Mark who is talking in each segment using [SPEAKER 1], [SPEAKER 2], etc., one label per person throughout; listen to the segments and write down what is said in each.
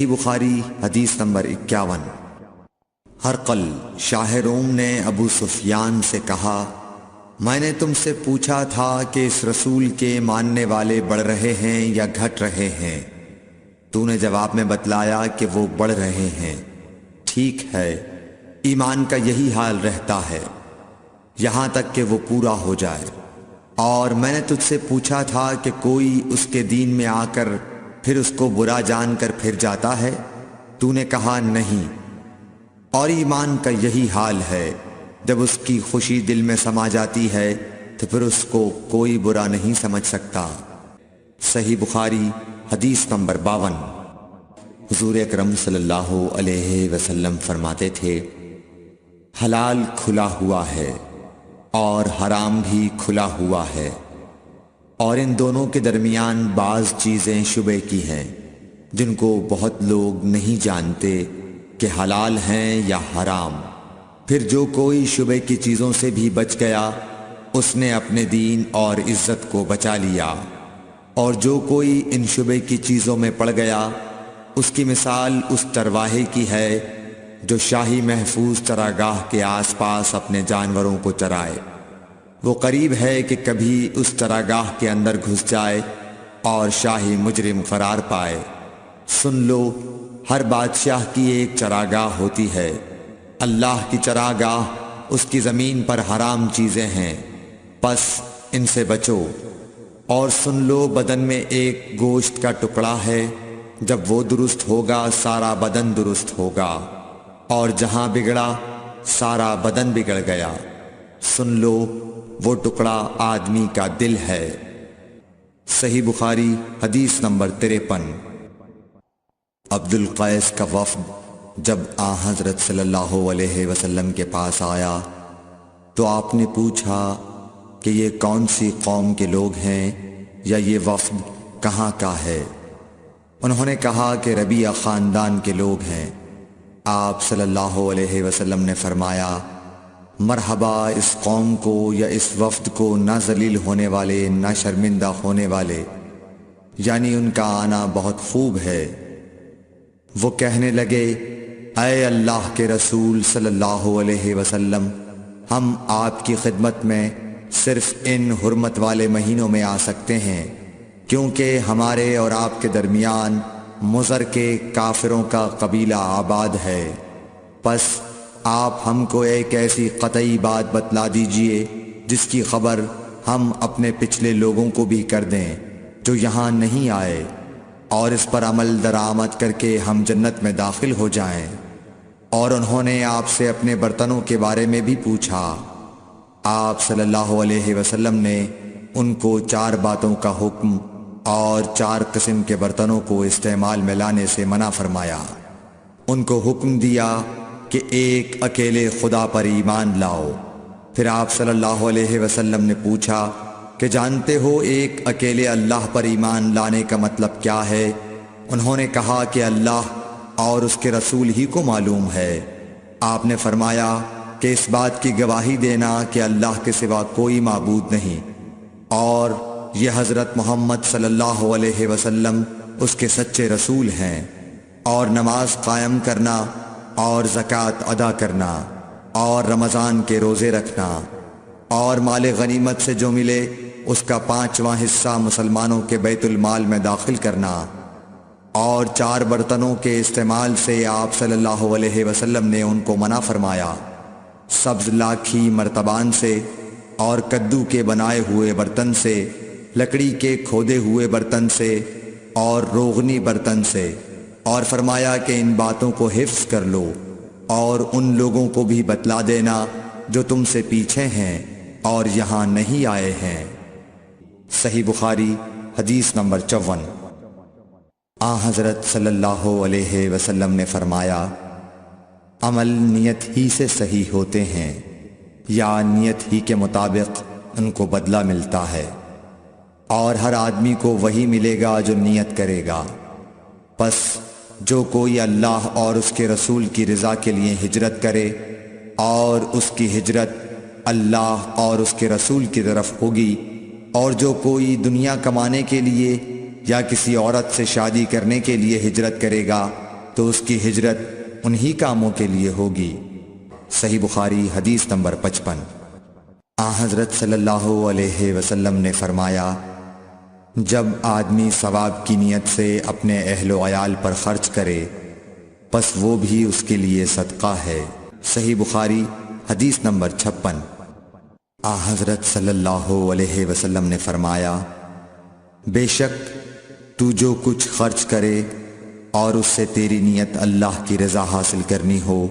[SPEAKER 1] بخاری حدیث نمبر 51۔ ہرقل شاہ روم نے ابو سفیان سے کہا، میں نے تم سے پوچھا تھا کہ اس رسول کے ماننے والے بڑھ رہے ہیں یا گھٹ رہے ہیں؟ تو نے جواب میں بتلایا کہ وہ بڑھ رہے ہیں۔ ٹھیک ہے، ایمان کا یہی حال رہتا ہے یہاں تک کہ وہ پورا ہو جائے۔ اور میں نے تجھ سے پوچھا تھا کہ کوئی اس کے دین میں آ کر پھر اس کو برا جان کر پھر جاتا ہے؟ تو نے کہا نہیں۔ اور ایمان کا یہی حال ہے، جب اس کی خوشی دل میں سما جاتی ہے تو پھر اس کو کوئی برا نہیں سمجھ سکتا۔ صحیح بخاری حدیث نمبر 52۔ حضور اکرم صلی اللہ علیہ وسلم فرماتے تھے، حلال کھلا ہوا ہے اور حرام بھی کھلا ہوا ہے، اور ان دونوں کے درمیان بعض چیزیں شبے کی ہیں جن کو بہت لوگ نہیں جانتے کہ حلال ہیں یا حرام۔ پھر جو کوئی شبے کی چیزوں سے بھی بچ گیا اس نے اپنے دین اور عزت کو بچا لیا، اور جو کوئی ان شبے کی چیزوں میں پڑ گیا اس کی مثال اس چرواہے کی ہے جو شاہی محفوظ چراگاہ کے آس پاس اپنے جانوروں کو چرائے۔ وہ قریب ہے کہ کبھی اس چراگاہ کے اندر گھس جائے اور شاہی مجرم قرار پائے۔ سن لو، ہر بادشاہ کی ایک چراگاہ ہوتی ہے، اللہ کی چراگاہ اس کی زمین پر حرام چیزیں ہیں، پس ان سے بچو۔ اور سن لو، بدن میں ایک گوشت کا ٹکڑا ہے، جب وہ درست ہوگا سارا بدن درست ہوگا، اور جہاں بگڑا سارا بدن بگڑ گیا۔ سن لو، وہ ٹکڑا آدمی کا دل ہے۔ صحیح بخاری حدیث نمبر 53۔ عبد القیس کا وفد جب حضرت صلی اللہ علیہ وسلم کے پاس آیا تو آپ نے پوچھا کہ یہ کون سی قوم کے لوگ ہیں یا یہ وفد کہاں کا ہے؟ انہوں نے کہا کہ ربیعہ خاندان کے لوگ ہیں۔ آپ صلی اللہ علیہ وسلم نے فرمایا، مرحبا اس قوم کو یا اس وفد کو، نہ ذلیل ہونے والے نہ شرمندہ ہونے والے، یعنی ان کا آنا بہت خوب ہے۔ وہ کہنے لگے، اے اللہ کے رسول صلی اللہ علیہ وسلم، ہم آپ کی خدمت میں صرف ان حرمت والے مہینوں میں آ سکتے ہیں، کیونکہ ہمارے اور آپ کے درمیان مضر کے کافروں کا قبیلہ آباد ہے۔ پس آپ ہم کو ایک ایسی قطعی بات بتلا دیجئے جس کی خبر ہم اپنے پچھلے لوگوں کو بھی کر دیں جو یہاں نہیں آئے، اور اس پر عمل درآمد کر کے ہم جنت میں داخل ہو جائیں۔ اور انہوں نے آپ سے اپنے برتنوں کے بارے میں بھی پوچھا۔ آپ صلی اللہ علیہ وسلم نے ان کو 4 باتوں کا حکم اور 4 قسم کے برتنوں کو استعمال میں لانے سے منع فرمایا۔ ان کو حکم دیا کہ ایک اکیلے خدا پر ایمان لاؤ۔ پھر آپ صلی اللہ علیہ وسلم نے پوچھا کہ جانتے ہو ایک اکیلے اللہ پر ایمان لانے کا مطلب کیا ہے؟ انہوں نے کہا کہ اللہ اور اس کے رسول ہی کو معلوم ہے۔ آپ نے فرمایا کہ اس بات کی گواہی دینا کہ اللہ کے سوا کوئی معبود نہیں، اور یہ حضرت محمد صلی اللہ علیہ وسلم اس کے سچے رسول ہیں، اور نماز قائم کرنا اور زکوٰۃ ادا کرنا اور رمضان کے روزے رکھنا، اور مال غنیمت سے جو ملے اس کا 5واں حصہ مسلمانوں کے بیت المال میں داخل کرنا، اور 4 برتنوں کے استعمال سے آپ صلی اللہ علیہ وسلم نے ان کو منع فرمایا، سبز لاکھی مرتبان سے اور کدو کے بنائے ہوئے برتن سے، لکڑی کے کھودے ہوئے برتن سے اور روغنی برتن سے، اور فرمایا کہ ان باتوں کو حفظ کر لو اور ان لوگوں کو بھی بتلا دینا جو تم سے پیچھے ہیں اور یہاں نہیں آئے ہیں۔ صحیح بخاری حدیث نمبر 54۔ حضرت صلی اللہ علیہ وسلم نے فرمایا، عمل نیت ہی سے صحیح ہوتے ہیں یا نیت ہی کے مطابق ان کو بدلہ ملتا ہے، اور ہر آدمی کو وہی ملے گا جو نیت کرے گا۔ پس جو کوئی اللہ اور اس کے رسول کی رضا کے لیے ہجرت کرے اور اس کی ہجرت اللہ اور اس کے رسول کی طرف ہوگی، اور جو کوئی دنیا کمانے کے لیے یا کسی عورت سے شادی کرنے کے لیے ہجرت کرے گا تو اس کی ہجرت انہی کاموں کے لیے ہوگی۔ صحیح بخاری حدیث نمبر 55۔ حضرت صلی اللہ علیہ وسلم نے فرمایا، جب آدمی ثواب کی نیت سے اپنے اہل و عیال پر خرچ کرے پس وہ بھی اس کے لیے صدقہ ہے۔ صحیح بخاری حدیث نمبر 56۔ حضرت صلی اللہ علیہ وسلم نے فرمایا، بے شک تو جو کچھ خرچ کرے اور اس سے تیری نیت اللہ کی رضا حاصل کرنی ہو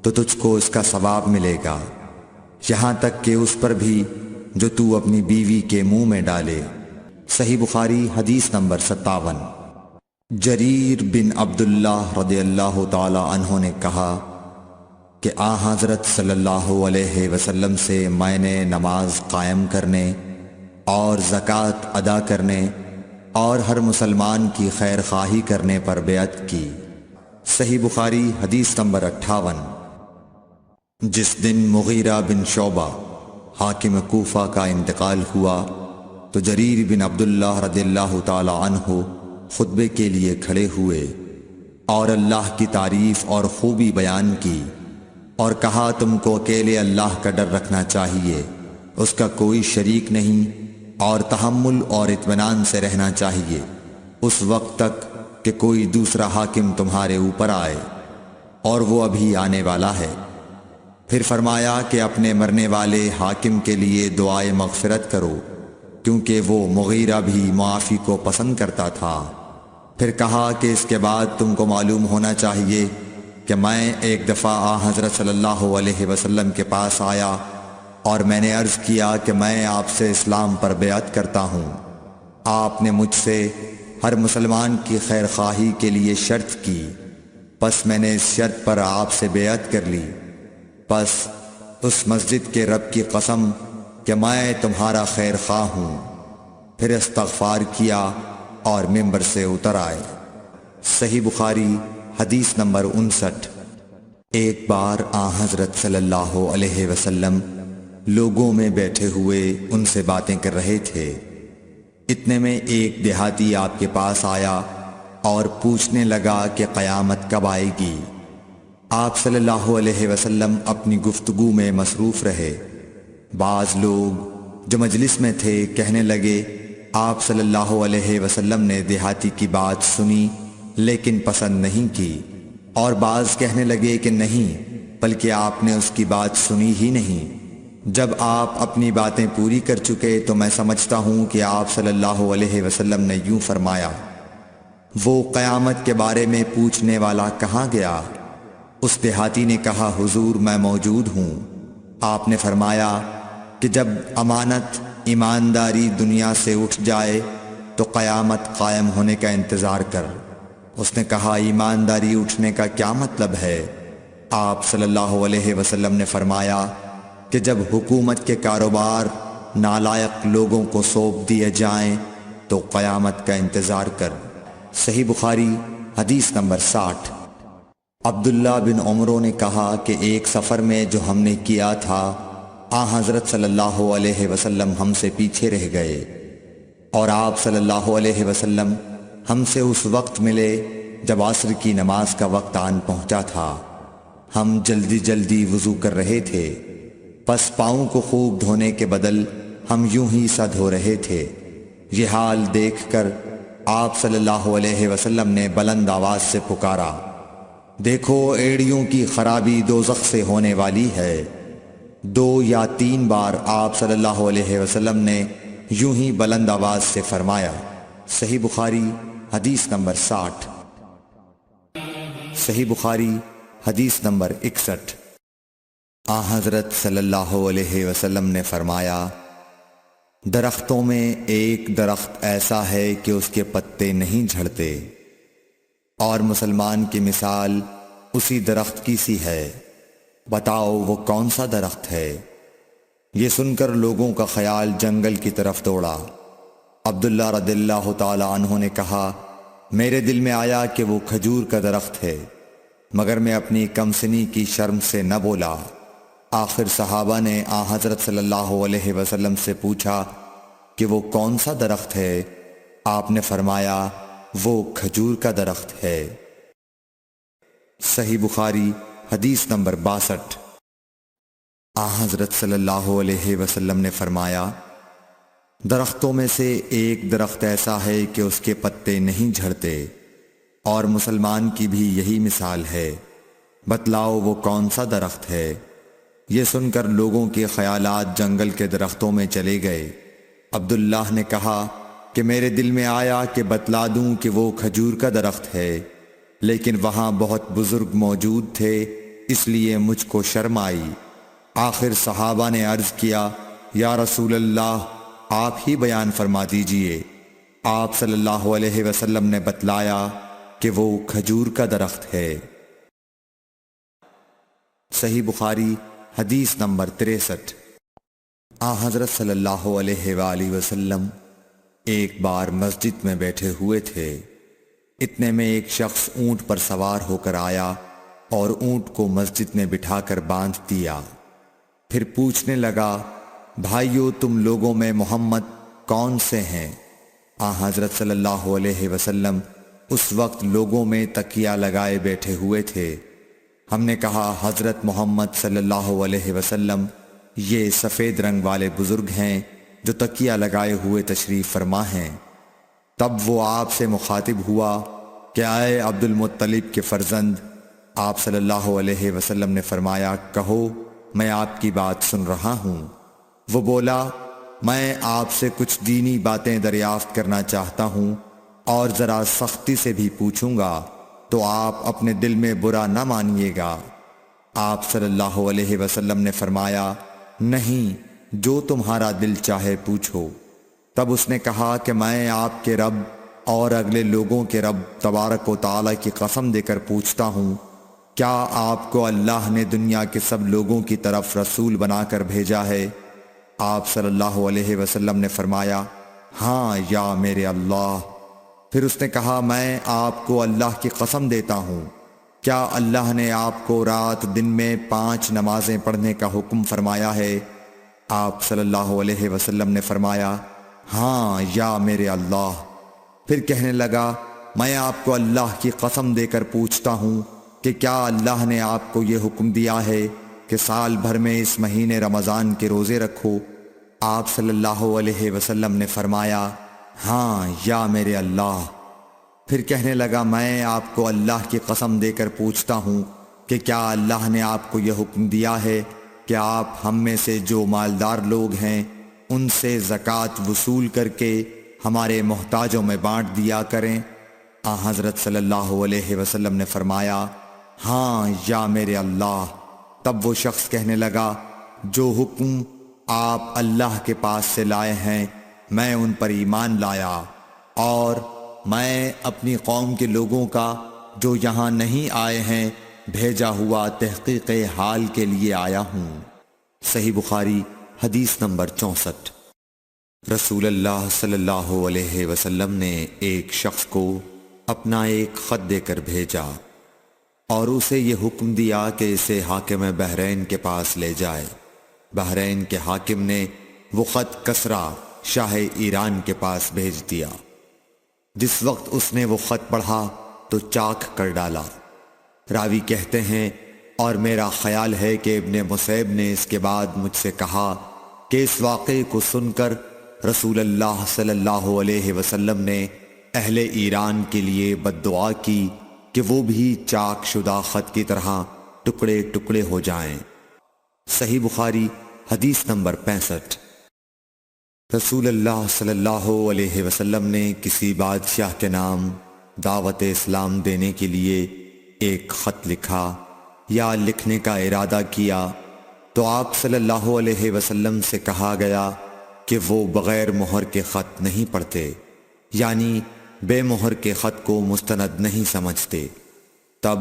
[SPEAKER 1] تو تجھ کو اس کا ثواب ملے گا، یہاں تک کہ اس پر بھی جو تو اپنی بیوی کے منہ میں ڈالے۔ صحیح بخاری حدیث نمبر 57۔ جریر بن عبداللہ رضی اللہ تعالی عنہ نے کہا کہ حضرت صلی اللہ علیہ وسلم سے میں نے نماز قائم کرنے اور زکوٰۃ ادا کرنے اور ہر مسلمان کی خیر خواہی کرنے پر بیعت کی۔ صحیح بخاری حدیث نمبر 58۔ جس دن مغیرہ بن شعبہ حاکم کوفہ کا انتقال ہوا تو جریر بن عبداللہ رضی اللہ تعالی عنہ خطبے کے لیے کھڑے ہوئے اور اللہ کی تعریف اور خوبی بیان کی اور کہا، تم کو اکیلے اللہ کا ڈر رکھنا چاہیے، اس کا کوئی شریک نہیں، اور تحمل اور اطمینان سے رہنا چاہیے اس وقت تک کہ کوئی دوسرا حاکم تمہارے اوپر آئے، اور وہ ابھی آنے والا ہے۔ پھر فرمایا کہ اپنے مرنے والے حاکم کے لیے دعائے مغفرت کرو، کیونکہ وہ مغیرہ بھی معافی کو پسند کرتا تھا۔ پھر کہا کہ اس کے بعد تم کو معلوم ہونا چاہیے کہ میں ایک دفعہ حضرت صلی اللہ علیہ وسلم کے پاس آیا اور میں نے عرض کیا کہ میں آپ سے اسلام پر بیعت کرتا ہوں۔ آپ نے مجھ سے ہر مسلمان کی خیر خواہی کے لیے شرط کی، پس میں نے اس شرط پر آپ سے بیعت کر لی۔ پس اس مسجد کے رب کی قسم کہ میں تمہارا خیر خواہ ہوں۔ پھر استغفار کیا اور ممبر سے اتر آئے۔ صحیح بخاری حدیث نمبر 59۔ ایک بار حضرت صلی اللہ علیہ وسلم لوگوں میں بیٹھے ہوئے ان سے باتیں کر رہے تھے، اتنے میں ایک دیہاتی آپ کے پاس آیا اور پوچھنے لگا کہ قیامت کب آئے گی؟ آپ صلی اللہ علیہ وسلم اپنی گفتگو میں مصروف رہے۔ بعض لوگ جو مجلس میں تھے کہنے لگے، آپ صلی اللہ علیہ وسلم نے دیہاتی کی بات سنی لیکن پسند نہیں کی، اور بعض کہنے لگے کہ نہیں بلکہ آپ نے اس کی بات سنی ہی نہیں۔ جب آپ اپنی باتیں پوری کر چکے تو میں سمجھتا ہوں کہ آپ صلی اللہ علیہ وسلم نے یوں فرمایا، وہ قیامت کے بارے میں پوچھنے والا کہاں گیا؟ اس دیہاتی نے کہا، حضور میں موجود ہوں۔ آپ نے فرمایا کہ جب امانت ایمانداری دنیا سے اٹھ جائے تو قیامت قائم ہونے کا انتظار کر۔ اس نے کہا، ایمانداری اٹھنے کا کیا مطلب ہے؟ آپ صلی اللہ علیہ وسلم نے فرمایا کہ جب حکومت کے کاروبار نالائق لوگوں کو سونپ دیے جائیں تو قیامت کا انتظار کر۔ صحیح بخاری حدیث نمبر 60۔ عبداللہ بن عمرو نے کہا کہ ایک سفر میں جو ہم نے کیا تھا حضرت صلی اللہ علیہ وسلم ہم سے پیچھے رہ گئے، اور آپ صلی اللہ علیہ وسلم ہم سے اس وقت ملے جب عصر کی نماز کا وقت آن پہنچا تھا۔ ہم جلدی جلدی وضو کر رہے تھے، پس پاؤں کو خوب دھونے کے بدل ہم یوں ہی سا دھو رہے تھے۔ یہ حال دیکھ کر آپ صلی اللہ علیہ وسلم نے بلند آواز سے پکارا، دیکھو ایڑیوں کی خرابی دوزخ سے ہونے والی ہے۔ 2 یا 3 بار آپ صلی اللہ علیہ وسلم نے یوں ہی بلند آواز سے فرمایا۔ صحیح بخاری حدیث نمبر 60۔ صحیح بخاری حدیث نمبر 61۔ حضرت صلی اللہ علیہ وسلم نے فرمایا، درختوں میں ایک درخت ایسا ہے کہ اس کے پتے نہیں جھڑتے، اور مسلمان کی مثال اسی درخت کی سی ہے، بتاؤ وہ کون سا درخت ہے؟ یہ سن کر لوگوں کا خیال جنگل کی طرف دوڑا۔ عبداللہ رضی اللہ تعالی عنہ نے کہا، میرے دل میں آیا کہ وہ کھجور کا درخت ہے، مگر میں اپنی کمسنی کی شرم سے نہ بولا۔ آخر صحابہ نے حضرت صلی اللہ علیہ وسلم سے پوچھا کہ وہ کون سا درخت ہے؟ آپ نے فرمایا، وہ کھجور کا درخت ہے۔ صحیح بخاری حدیث نمبر 62۔ حضرت صلی اللہ علیہ وسلم نے فرمایا، درختوں میں سے ایک درخت ایسا ہے کہ اس کے پتے نہیں جھڑتے، اور مسلمان کی بھی یہی مثال ہے، بتلاؤ وہ کون سا درخت ہے؟ یہ سن کر لوگوں کے خیالات جنگل کے درختوں میں چلے گئے۔ عبداللہ نے کہا کہ میرے دل میں آیا کہ بتلا دوں کہ وہ کھجور کا درخت ہے، لیکن وہاں بہت بزرگ موجود تھے، اس لیے مجھ کو شرم آئی۔ آخر صحابہ نے عرض کیا، یا رسول اللہ، آپ ہی بیان فرما دیجئے۔ آپ صلی اللہ علیہ وسلم نے بتلایا کہ وہ کھجور کا درخت ہے۔ صحیح بخاری حدیث نمبر 63۔ حضرت صلی اللہ علیہ وآلہ وسلم ایک بار مسجد میں بیٹھے ہوئے تھے، اتنے میں ایک شخص اونٹ پر سوار ہو کر آیا اور اونٹ کو مسجد میں بٹھا کر باندھ دیا۔ پھر پوچھنے لگا، بھائیو تم لوگوں میں محمد کون سے ہیں؟ حضرت صلی اللہ علیہ وسلم اس وقت لوگوں میں تکیہ لگائے بیٹھے ہوئے تھے۔ ہم نے کہا، حضرت محمد صلی اللہ علیہ وسلم یہ سفید رنگ والے بزرگ ہیں جو تکیہ لگائے ہوئے تشریف فرما ہیں۔ تب وہ آپ سے مخاطب ہوا کہ اے عبد المطلب کے فرزند۔ آپ صلی اللہ علیہ وسلم نے فرمایا، کہو میں آپ کی بات سن رہا ہوں۔ وہ بولا، میں آپ سے کچھ دینی باتیں دریافت کرنا چاہتا ہوں اور ذرا سختی سے بھی پوچھوں گا، تو آپ اپنے دل میں برا نہ مانیے گا۔ آپ صلی اللہ علیہ وسلم نے فرمایا، نہیں، جو تمہارا دل چاہے پوچھو۔ تب اس نے کہا کہ میں آپ کے رب اور اگلے لوگوں کے رب تبارک و تعالی کی قسم دے کر پوچھتا ہوں، کیا آپ کو اللہ نے دنیا کے سب لوگوں کی طرف رسول بنا کر بھیجا ہے؟ آپ صلی اللہ علیہ وسلم نے فرمایا، ہاں یا میرے اللہ۔ پھر اس نے کہا، میں آپ کو اللہ کی قسم دیتا ہوں، کیا اللہ نے آپ کو رات دن میں 5 نمازیں پڑھنے کا حکم فرمایا ہے؟ آپ صلی اللہ علیہ وسلم نے فرمایا، ہاں یا میرے اللہ۔ پھر کہنے لگا، میں آپ کو اللہ کی قسم دے کر پوچھتا ہوں کہ کیا اللہ نے آپ کو یہ حکم دیا ہے کہ سال بھر میں اس مہینے رمضان کے روزے رکھو؟ آپ صلی اللہ علیہ وسلم نے فرمایا، ہاں یا میرے اللہ۔ پھر کہنے لگا، میں آپ کو اللہ کی قسم دے کر پوچھتا ہوں کہ کیا اللہ نے آپ کو یہ حکم دیا ہے کہ آپ ہم میں سے جو مالدار لوگ ہیں ان سے زکوٰۃ وصول کر کے ہمارے محتاجوں میں بانٹ دیا کریں؟ حضرت صلی اللہ علیہ وسلم نے فرمایا، ہاں یا میرے اللہ۔ تب وہ شخص کہنے لگا، جو حکم آپ اللہ کے پاس سے لائے ہیں میں ان پر ایمان لایا، اور میں اپنی قوم کے لوگوں کا جو یہاں نہیں آئے ہیں بھیجا ہوا تحقیق حال کے لیے آیا ہوں۔ صحیح بخاری حدیث نمبر 64۔ رسول اللہ صلی اللہ علیہ وسلم نے ایک شخص کو اپنا ایک خط دے کر بھیجا اور اسے یہ حکم دیا کہ اسے حاکم بحرین کے پاس لے جائے۔ بحرین کے حاکم نے وہ خط کسریٰ شاہ ایران کے پاس بھیج دیا۔ جس وقت اس نے وہ خط پڑھا تو چاک کر ڈالا۔ راوی کہتے ہیں، اور میرا خیال ہے کہ ابن مسیب نے اس کے بعد مجھ سے کہا کہ اس واقعے کو سن کر رسول اللہ صلی اللہ علیہ وسلم نے اہل ایران کے لیے بد دعا کی کہ وہ بھی چاک شدہ خط کی طرح ٹکڑے ٹکڑے ہو جائیں۔ صحیح بخاری حدیث نمبر 65۔ رسول اللہ صلی اللہ علیہ وسلم نے کسی بادشاہ کے نام دعوت اسلام دینے کے لیے ایک خط لکھا یا لکھنے کا ارادہ کیا تو آپ صلی اللہ علیہ وسلم سے کہا گیا کہ وہ بغیر مہر کے خط نہیں پڑھتے، یعنی بے مہر کے خط کو مستند نہیں سمجھتے۔ تب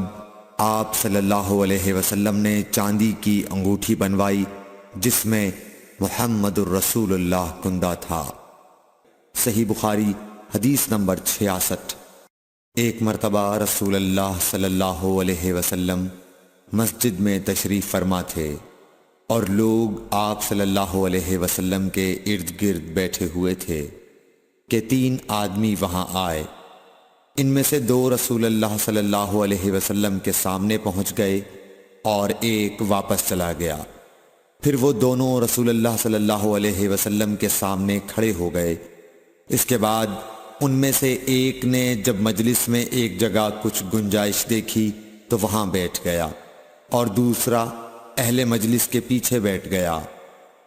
[SPEAKER 1] آپ صلی اللہ علیہ وسلم نے چاندی کی انگوٹھی بنوائی جس میں محمد الرسول اللہ کندہ تھا۔ صحیح بخاری حدیث نمبر 66۔ ایک مرتبہ رسول اللہ صلی اللہ علیہ وسلم مسجد میں تشریف فرما تھے اور لوگ آپ صلی اللہ علیہ وسلم کے ارد گرد بیٹھے ہوئے تھے کہ 3 آدمی وہاں آئے۔ ان میں سے 2 رسول اللہ صلی اللہ علیہ وسلم کے سامنے پہنچ گئے اور ایک واپس چلا گیا۔ پھر وہ دونوں رسول اللہ صلی اللہ علیہ وسلم کے سامنے کھڑے ہو گئے۔ اس کے بعد ان میں سے ایک نے جب مجلس میں ایک جگہ کچھ گنجائش دیکھی تو وہاں بیٹھ گیا، اور دوسرا اہل مجلس کے پیچھے بیٹھ گیا،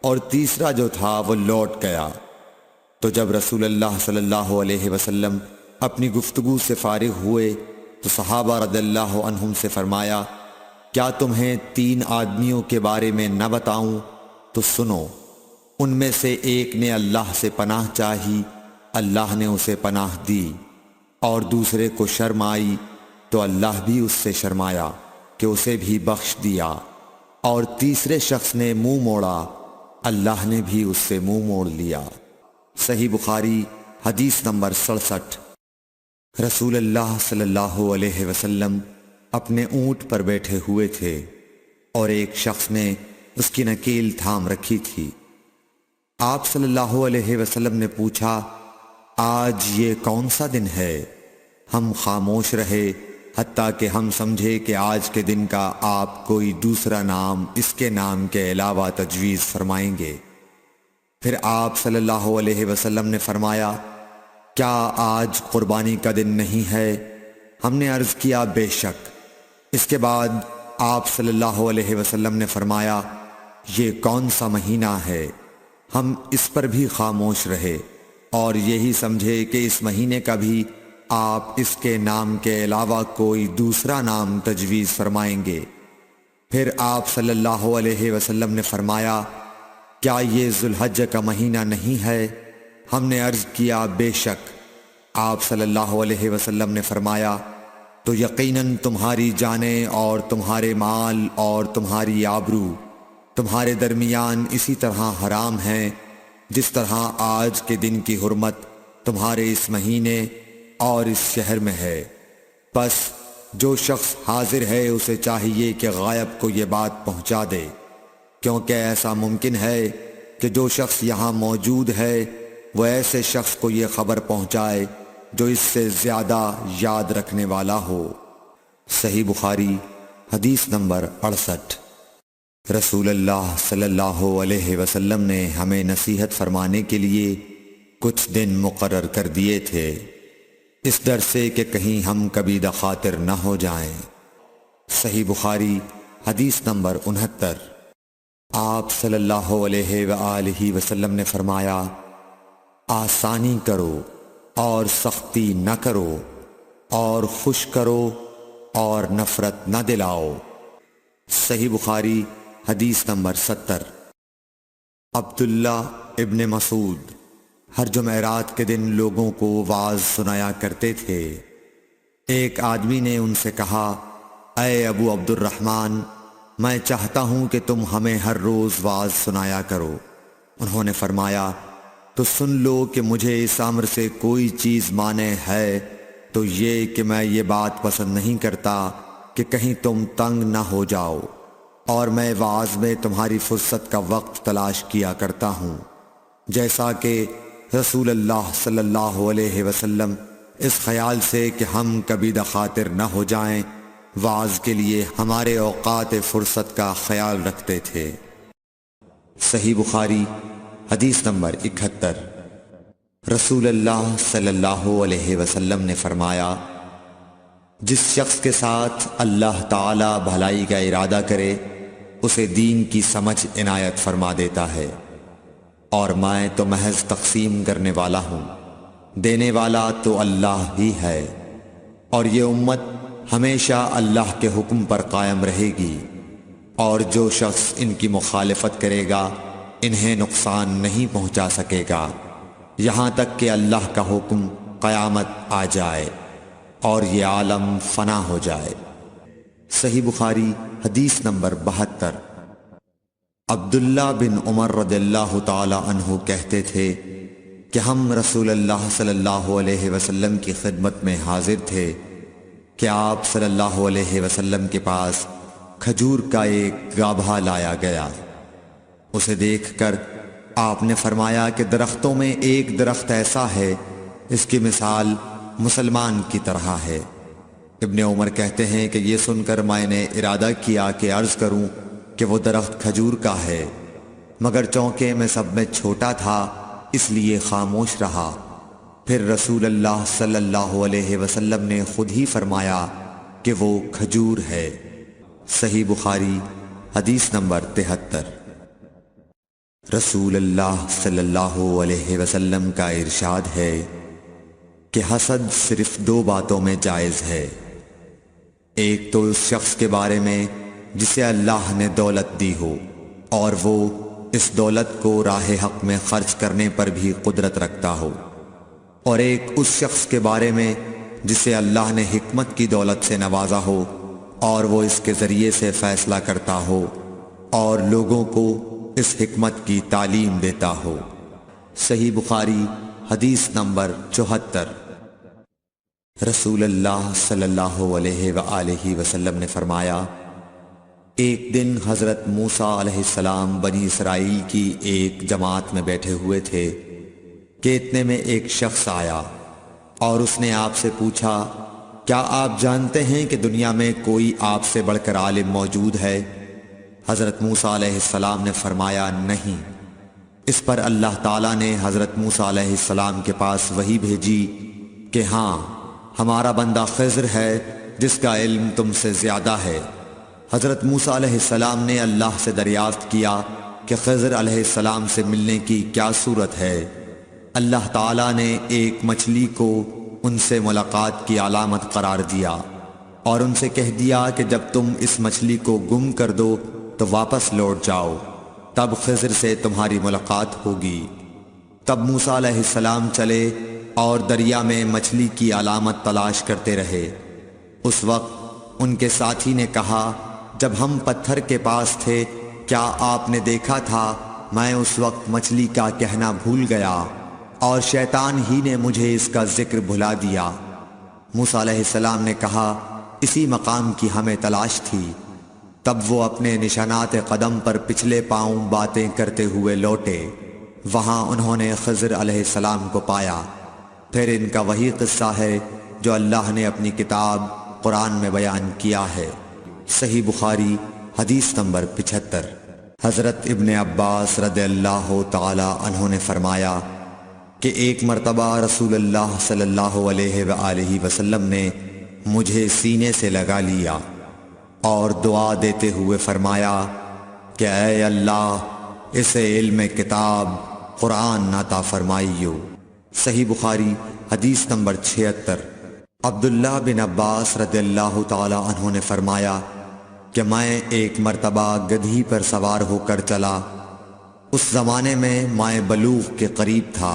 [SPEAKER 1] اور تیسرا جو تھا وہ لوٹ گیا۔ تو جب رسول اللہ صلی اللہ علیہ وسلم اپنی گفتگو سے فارغ ہوئے تو صحابہ رضی اللہ عنہم سے فرمایا، کیا تمہیں 3 آدمیوں کے بارے میں نہ بتاؤں؟ تو سنو۔ ان میں سے ایک نے اللہ سے پناہ چاہی، اللہ نے اسے پناہ دی، اور دوسرے کو شرم آئی تو اللہ بھی اس سے شرمایا کہ اسے بھی بخش دیا، اور تیسرے شخص نے منہ موڑا، اللہ نے بھی اس سے منہ موڑ لیا۔ صحیح بخاری حدیث نمبر 67۔ رسول اللہ صلی اللہ علیہ وسلم اپنے اونٹ پر بیٹھے ہوئے تھے اور ایک شخص نے اس کی نکیل تھام رکھی تھی۔ آپ صلی اللہ علیہ وسلم نے پوچھا، آج یہ کون سا دن ہے؟ ہم خاموش رہے حتیٰ کہ ہم سمجھے کہ آج کے دن کا آپ کوئی دوسرا نام اس کے نام کے علاوہ تجویز فرمائیں گے۔ پھر آپ صلی اللہ علیہ وسلم نے فرمایا، کیا آج قربانی کا دن نہیں ہے؟ ہم نے عرض کیا، بے شک۔ اس کے بعد آپ صلی اللہ علیہ وسلم نے فرمایا، یہ کون سا مہینہ ہے؟ ہم اس پر بھی خاموش رہے اور یہی سمجھے کہ اس مہینے کا بھی آپ اس کے نام کے علاوہ کوئی دوسرا نام تجویز فرمائیں گے۔ پھر آپ صلی اللہ علیہ وسلم نے فرمایا، کیا یہ ذوالحجہ کا مہینہ نہیں ہے؟ ہم نے عرض کیا، بے شک۔ آپ صلی اللہ علیہ وسلم نے فرمایا، تو یقیناً تمہاری جانیں اور تمہارے مال اور تمہاری آبرو تمہارے درمیان اسی طرح حرام ہیں جس طرح آج کے دن کی حرمت تمہارے اس مہینے اور اس شہر میں ہے۔ پس جو شخص حاضر ہے اسے چاہیے کہ غائب کو یہ بات پہنچا دے، کیونکہ ایسا ممکن ہے کہ جو شخص یہاں موجود ہے وہ ایسے شخص کو یہ خبر پہنچائے جو اس سے زیادہ یاد رکھنے والا ہو۔ صحیح بخاری حدیث نمبر 68۔ رسول اللہ صلی اللہ علیہ وسلم نے ہمیں نصیحت فرمانے کے لیے کچھ دن مقرر کر دیے تھے، اس ڈر سے کہ کہیں ہم کبھی دخاطر نہ ہو جائیں۔ صحیح بخاری حدیث نمبر 69۔ آپ صلی اللہ علیہ وآلہ وسلم نے فرمایا، آسانی کرو اور سختی نہ کرو، اور خوش کرو اور نفرت نہ دلاؤ۔ صحیح بخاری حدیث نمبر 70۔ عبداللہ ابن مسعود ہر جمعرات کے دن لوگوں کو وعظ سنایا کرتے تھے۔ ایک آدمی نے ان سے کہا، اے ابو عبد الرحمن، میں چاہتا ہوں کہ تم ہمیں ہر روز وعظ سنایا کرو۔ انہوں نے فرمایا، تو سن لو کہ مجھے اس امر سے کوئی چیز مانع ہے تو یہ کہ میں یہ بات پسند نہیں کرتا کہ کہیں تم تنگ نہ ہو جاؤ، اور میں وعظ میں تمہاری فرصت کا وقت تلاش کیا کرتا ہوں، جیسا کہ رسول اللہ صلی اللہ علیہ وسلم اس خیال سے کہ ہم کبھی دخاطر نہ ہو جائیں وعظ کے لیے ہمارے اوقات فرصت کا خیال رکھتے تھے۔ صحیح بخاری حدیث نمبر 71۔ رسول اللہ صلی اللہ علیہ وسلم نے فرمایا، جس شخص کے ساتھ اللہ تعالی بھلائی کا ارادہ کرے اسے دین کی سمجھ عنایت فرما دیتا ہے، اور میں تو محض تقسیم کرنے والا ہوں، دینے والا تو اللہ ہی ہے، اور یہ امت ہمیشہ اللہ کے حکم پر قائم رہے گی، اور جو شخص ان کی مخالفت کرے گا انہیں نقصان نہیں پہنچا سکے گا یہاں تک کہ اللہ کا حکم قیامت آ جائے اور یہ عالم فنا ہو جائے۔ صحیح بخاری حدیث نمبر 72۔ عبداللہ بن عمر رضی اللہ تعالی عنہ کہتے تھے کہ ہم رسول اللہ صلی اللہ علیہ وسلم کی خدمت میں حاضر تھے کہ آپ صلی اللہ علیہ وسلم کے پاس کھجور کا ایک گابھا لایا گیا۔ اسے دیکھ کر آپ نے فرمایا کہ درختوں میں ایک درخت ایسا ہے، اس کی مثال مسلمان کی طرح ہے۔ ابن عمر کہتے ہیں کہ یہ سن کر میں نے ارادہ کیا کہ عرض کروں کہ وہ درخت کھجور کا ہے، مگر چونکہ میں سب میں چھوٹا تھا اس لیے خاموش رہا۔ پھر رسول اللہ صلی اللہ علیہ وسلم نے خود ہی فرمایا کہ وہ کھجور ہے۔ صحیح بخاری حدیث نمبر 73۔ رسول اللہ صلی اللہ علیہ وسلم کا ارشاد ہے کہ حسد صرف دو باتوں میں جائز ہے، ایک تو اس شخص کے بارے میں جسے اللہ نے دولت دی ہو اور وہ اس دولت کو راہ حق میں خرچ کرنے پر بھی قدرت رکھتا ہو، اور ایک اس شخص کے بارے میں جسے اللہ نے حکمت کی دولت سے نوازا ہو اور وہ اس کے ذریعے سے فیصلہ کرتا ہو اور لوگوں کو اس حکمت کی تعلیم دیتا ہو۔ صحیح بخاری حدیث نمبر 74۔ رسول اللہ صلی اللہ علیہ وآلہ وسلم نے فرمایا، ایک دن حضرت موسیٰ علیہ السلام بنی اسرائیل کی ایک جماعت میں بیٹھے ہوئے تھے کہ اتنے میں ایک شخص آیا اور اس نے آپ سے پوچھا، کیا آپ جانتے ہیں کہ دنیا میں کوئی آپ سے بڑھ کر عالم موجود ہے؟ حضرت موسیٰ علیہ السلام نے فرمایا، نہیں۔ اس پر اللہ تعالیٰ نے حضرت موسیٰ علیہ السلام کے پاس وحی بھیجی کہ ہاں، ہمارا بندہ خضر ہے جس کا علم تم سے زیادہ ہے۔ حضرت موسیٰ علیہ السلام نے اللہ سے دریافت کیا کہ خضر علیہ السلام سے ملنے کی کیا صورت ہے؟ اللہ تعالیٰ نے ایک مچھلی کو ان سے ملاقات کی علامت قرار دیا اور ان سے کہہ دیا کہ جب تم اس مچھلی کو گم کر دو تو واپس لوٹ جاؤ، تب خضر سے تمہاری ملاقات ہوگی۔ تب موسیٰ علیہ السلام چلے اور دریا میں مچھلی کی علامت تلاش کرتے رہے۔ اس وقت ان کے ساتھی نے کہا، جب ہم پتھر کے پاس تھے کیا آپ نے دیکھا تھا؟ میں اس وقت مچھلی کا کہنا بھول گیا اور شیطان ہی نے مجھے اس کا ذکر بھلا دیا۔ موسیٰ علیہ السلام نے کہا، اسی مقام کی ہمیں تلاش تھی۔ تب وہ اپنے نشانات قدم پر پچھلے پاؤں باتیں کرتے ہوئے لوٹے۔ وہاں انہوں نے خضر علیہ السلام کو پایا۔ پھر ان کا وہی قصہ ہے جو اللہ نے اپنی کتاب قرآن میں بیان کیا ہے۔ صحیح بخاری حدیث نمبر 75۔ حضرت ابن عباس رضی اللہ تعالی عنہ نے فرمایا کہ ایک مرتبہ رسول اللہ صلی اللہ علیہ وآلہ وسلم نے مجھے سینے سے لگا لیا اور دعا دیتے ہوئے فرمایا کہ اے اللہ، اسے علم کتاب قرآن عطا فرمائیو۔ صحیح بخاری حدیث نمبر 76۔ عبداللہ بن عباس رضی اللہ تعالی عنہ نے فرمایا کہ میں ایک مرتبہ گدھی پر سوار ہو کر چلا۔ اس زمانے میں بلوغ کے قریب تھا۔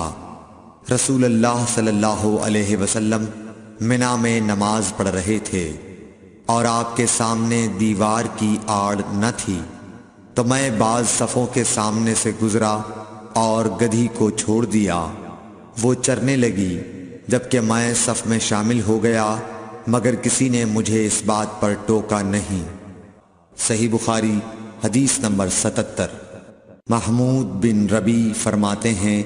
[SPEAKER 1] رسول اللہ صلی اللہ علیہ وسلم منی میں نماز پڑھ رہے تھے اور آپ کے سامنے دیوار کی آڑ نہ تھی، تو میں بعض صفوں کے سامنے سے گزرا اور گدھی کو چھوڑ دیا۔ وہ چرنے لگی، جبکہ میں صف میں شامل ہو گیا، مگر کسی نے مجھے اس بات پر ٹوکا نہیں۔ صحیح بخاری حدیث نمبر 77۔ محمود بن ربی فرماتے ہیں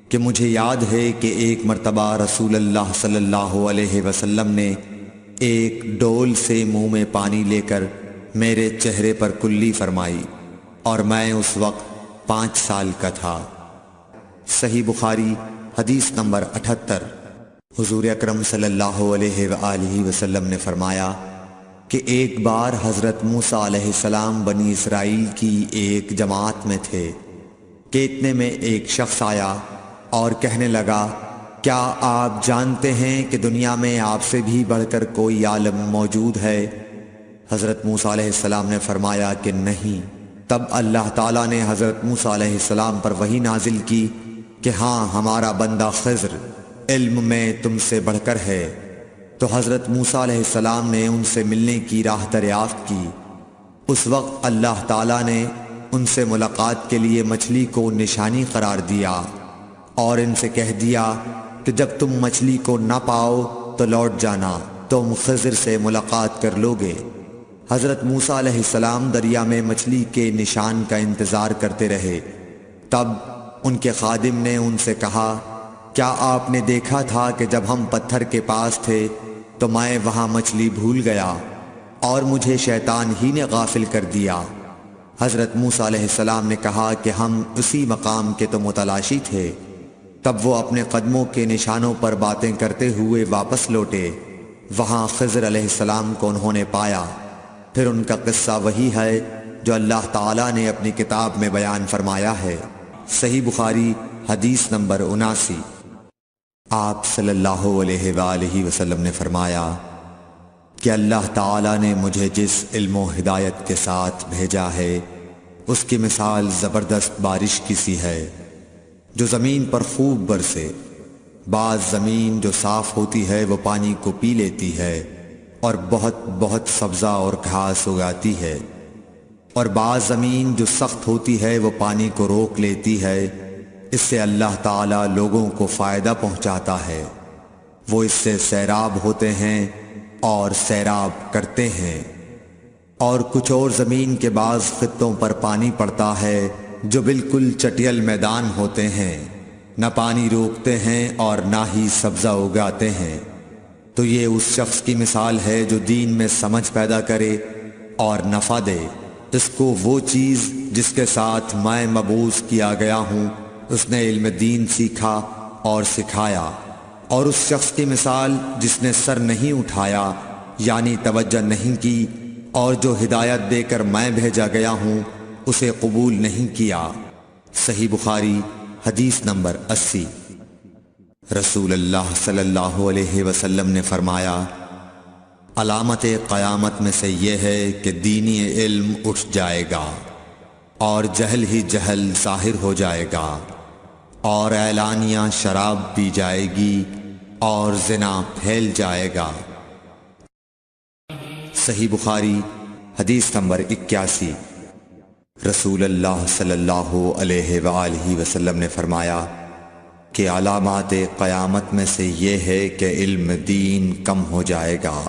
[SPEAKER 1] کہ مجھے یاد ہے کہ ایک مرتبہ رسول اللہ صلی اللہ علیہ وسلم نے ایک ڈول سے منہ میں پانی لے کر میرے چہرے پر کلی فرمائی اور میں اس وقت 5 سال کا تھا۔ صحیح بخاری حدیث نمبر 78۔ حضور اکرم صلی اللہ علیہ وآلہ وسلم نے فرمایا کہ ایک بار حضرت موسیٰ علیہ السلام بنی اسرائیل کی ایک جماعت میں تھے کہ اتنے میں ایک شخص آیا اور کہنے لگا، کیا آپ جانتے ہیں کہ دنیا میں آپ سے بھی بڑھ کر کوئی عالم موجود ہے؟ حضرت موسیٰ علیہ السلام نے فرمایا کہ نہیں۔ تب اللہ تعالیٰ نے حضرت موسیٰ علیہ السلام پر وحی نازل کی کہ ہاں، ہمارا بندہ خضر علم میں تم سے بڑھ کر ہے۔ تو حضرت موسیٰ علیہ السلام نے ان سے ملنے کی راہ دریافت کی۔ اس وقت اللہ تعالیٰ نے ان سے ملاقات کے لیے مچھلی کو نشانی قرار دیا اور ان سے کہہ دیا کہ جب تم مچھلی کو نہ پاؤ تو لوٹ جانا، تم خضر سے ملاقات کر لوگے۔ حضرت موسیٰ علیہ السلام دریا میں مچھلی کے نشان کا انتظار کرتے رہے۔ تب ان کے خادم نے ان سے کہا کیا آپ نے دیکھا تھا کہ جب ہم پتھر کے پاس تھے تو میں وہاں مچھلی بھول گیا اور مجھے شیطان ہی نے غافل کر دیا؟ حضرت موسیٰ علیہ السلام نے کہا کہ ہم اسی مقام کے تو متلاشی تھے۔ تب وہ اپنے قدموں کے نشانوں پر باتیں کرتے ہوئے واپس لوٹے۔ وہاں خضر علیہ السلام کو انہوں نے پایا۔ پھر ان کا قصہ وہی ہے جو اللہ تعالیٰ نے اپنی کتاب میں بیان فرمایا ہے۔ صحیح بخاری حدیث نمبر 79۔ آپ صلی اللہ علیہ وآلہ وسلم نے فرمایا کہ اللہ تعالیٰ نے مجھے جس علم و ہدایت کے ساتھ بھیجا ہے اس کی مثال زبردست بارش کی سی ہے جو زمین پر خوب برسے۔ بعض زمین جو صاف ہوتی ہے وہ پانی کو پی لیتی ہے اور بہت بہت سبزہ اور گھاس اگاتی ہے، اور بعض زمین جو سخت ہوتی ہے وہ پانی کو روک لیتی ہے۔ اس سے اللہ تعالیٰ لوگوں کو فائدہ پہنچاتا ہے، وہ اس سے سیراب ہوتے ہیں اور سیراب کرتے ہیں۔ اور کچھ اور زمین کے بعض خطوں پر پانی پڑتا ہے جو بالکل چٹیل میدان ہوتے ہیں، نہ پانی روکتے ہیں اور نہ ہی سبزہ اگاتے ہیں۔ تو یہ اس شخص کی مثال ہے جو دین میں سمجھ پیدا کرے اور نفع دے۔ اس کو وہ چیز جس کے ساتھ میں مبعوث کیا گیا ہوں اس نے علم دین سیکھا اور سکھایا، اور اس شخص کی مثال جس نے سر نہیں اٹھایا یعنی توجہ نہیں کی اور جو ہدایت دے کر میں بھیجا گیا ہوں اسے قبول نہیں کیا۔ صحیح بخاری حدیث نمبر 80۔ رسول اللہ صلی اللہ علیہ وسلم نے فرمایا، علامت قیامت میں سے یہ ہے کہ دینی علم اٹھ جائے گا اور جہل ہی جہل ظاہر ہو جائے گا، اور اعلانیہ شراب پی جائے گی اور زنا پھیل جائے گا۔ صحیح بخاری حدیث نمبر 81۔ رسول اللہ صلی اللہ علیہ وآلہ وسلم نے فرمایا کہ علامات قیامت میں سے یہ ہے کہ علم دین کم ہو جائے گا،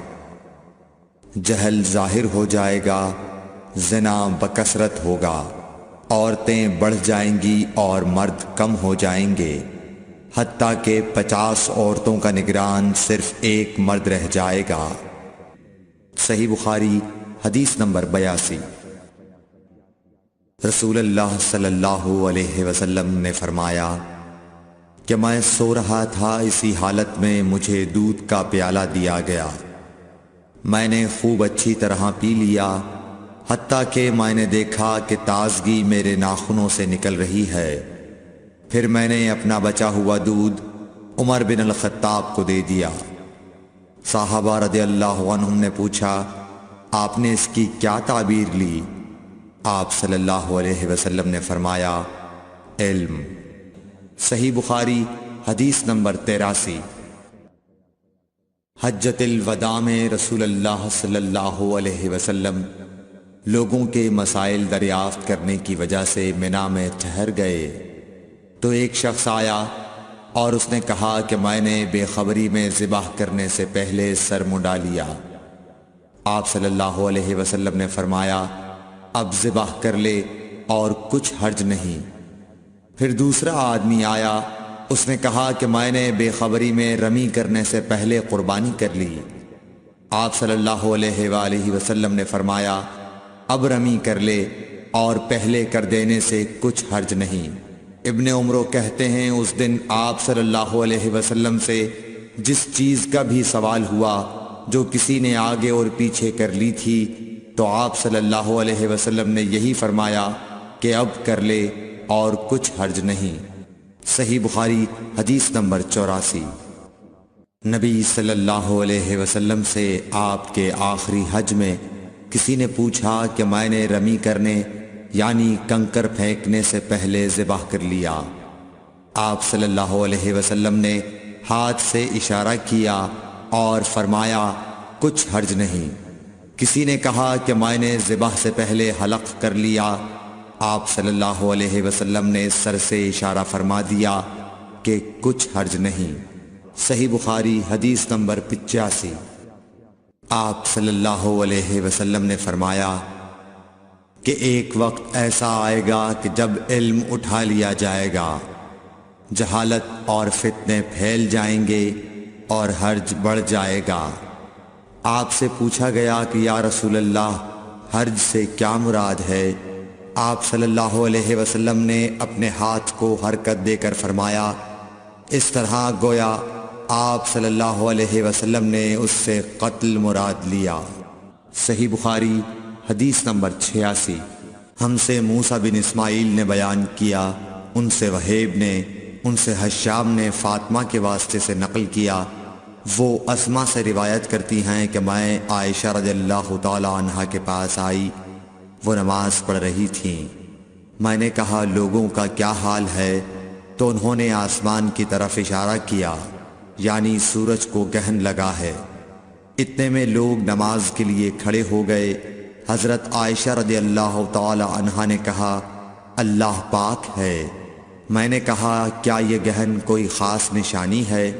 [SPEAKER 1] جہل ظاہر ہو جائے گا، زنا بکثرت ہوگا، عورتیں بڑھ جائیں گی اور مرد کم ہو جائیں گے، حتیٰ کہ 50 عورتوں کا نگران صرف ایک مرد رہ جائے گا۔ صحیح بخاری حدیث نمبر 82۔ رسول اللہ صلی اللہ علیہ وسلم نے فرمایا کہ میں سو رہا تھا، اسی حالت میں مجھے دودھ کا پیالہ دیا گیا، میں نے خوب اچھی طرح پی لیا، حتیٰ کہ میں نے دیکھا کہ تازگی میرے ناخنوں سے نکل رہی ہے۔ پھر میں نے اپنا بچا ہوا دودھ عمر بن الخطاب کو دے دیا۔ صحابہ رضی اللہ عنہم نے پوچھا، آپ نے اس کی کیا تعبیر لی؟ آپ صلی اللہ علیہ وسلم نے فرمایا، علم۔ صحیح بخاری حدیث نمبر 83۔ حجۃ الوداع میں رسول اللہ صلی اللہ علیہ وسلم لوگوں کے مسائل دریافت کرنے کی وجہ سے منا میں ٹھہر گئے، تو ایک شخص آیا اور اس نے کہا کہ میں نے بے خبری میں ذبح کرنے سے پہلے سر منڈا لیا۔ آپ صلی اللہ علیہ وسلم نے فرمایا، اب ذبح کر لے اور کچھ حرج نہیں۔ پھر دوسرا آدمی آیا، اس نے کہا کہ میں نے بے خبری میں رمی کرنے سے پہلے قربانی کر لی۔ آپ صلی اللہ علیہ وآلہ وسلم نے فرمایا، اب رمی کر لے اور پہلے کر دینے سے کچھ حرج نہیں۔ ابن عمرو کہتے ہیں اس دن آپ صلی اللہ علیہ وسلم سے جس چیز کا بھی سوال ہوا جو کسی نے آگے اور پیچھے کر لی تھی تو آپ صلی اللہ علیہ وسلم نے یہی فرمایا کہ اب کر لے اور کچھ حرج نہیں۔ صحیح بخاری حدیث نمبر 84۔ نبی صلی اللہ علیہ وسلم سے آپ کے آخری حج میں کسی نے پوچھا کہ میں نے رمی کرنے یعنی کنکر پھینکنے سے پہلے ذبح کر لیا۔ آپ صلی اللہ علیہ وسلم نے ہاتھ سے اشارہ کیا اور فرمایا، کچھ حرج نہیں۔ کسی نے کہا کہ میں نے ذبح سے پہلے حلق کر لیا۔ آپ صلی اللہ علیہ وسلم نے سر سے اشارہ فرما دیا کہ کچھ حرج نہیں۔ صحیح بخاری حدیث نمبر 85۔ آپ صلی اللہ علیہ وسلم نے فرمایا کہ ایک وقت ایسا آئے گا کہ جب علم اٹھا لیا جائے گا، جہالت اور فتنے پھیل جائیں گے اور حرج بڑھ جائے گا۔ آپ سے پوچھا گیا کہ یا رسول اللہ، حرج سے کیا مراد ہے؟ آپ صلی اللہ علیہ وسلم نے اپنے ہاتھ کو حرکت دے کر فرمایا، اس طرح گویا آپ صلی اللہ علیہ وسلم نے اس سے قتل مراد لیا۔ صحیح بخاری حدیث نمبر 86۔ ہم سے موسیٰ بن اسماعیل نے بیان کیا، ان سے وہیب نے، ان سے حشام نے فاطمہ کے واسطے سے نقل کیا، وہ اسما سے روایت کرتی ہیں کہ میں عائشہ رضی اللہ تعالی عنہا کے پاس آئی، وہ نماز پڑھ رہی تھیں۔ میں نے کہا لوگوں کا کیا حال ہے؟ تو انہوں نے آسمان کی طرف اشارہ کیا، یعنی سورج کو گرہن لگا ہے۔ اتنے میں لوگ نماز کے لیے کھڑے ہو گئے۔ حضرت عائشہ رضی اللہ تعالی عنہا نے کہا اللہ پاک ہے۔ میں نے کہا کیا یہ گرہن کوئی خاص نشانی ہے؟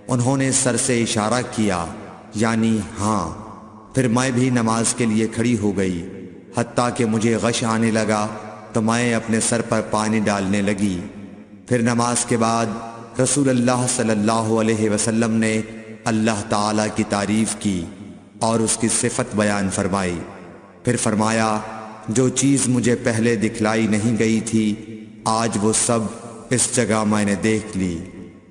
[SPEAKER 1] انہوں نے سر سے اشارہ کیا، یعنی ہاں۔ پھر میں بھی نماز کے لیے کھڑی ہو گئی، حتیٰ کہ مجھے غش آنے لگا تو میں اپنے سر پر پانی ڈالنے لگی۔ پھر نماز کے بعد رسول اللہ صلی اللہ علیہ وسلم نے اللہ تعالیٰ کی تعریف کی اور اس کی صفت بیان فرمائی۔ پھر فرمایا جو چیز مجھے پہلے دکھلائی نہیں گئی تھی آج وہ سب اس جگہ میں نے دیکھ لی،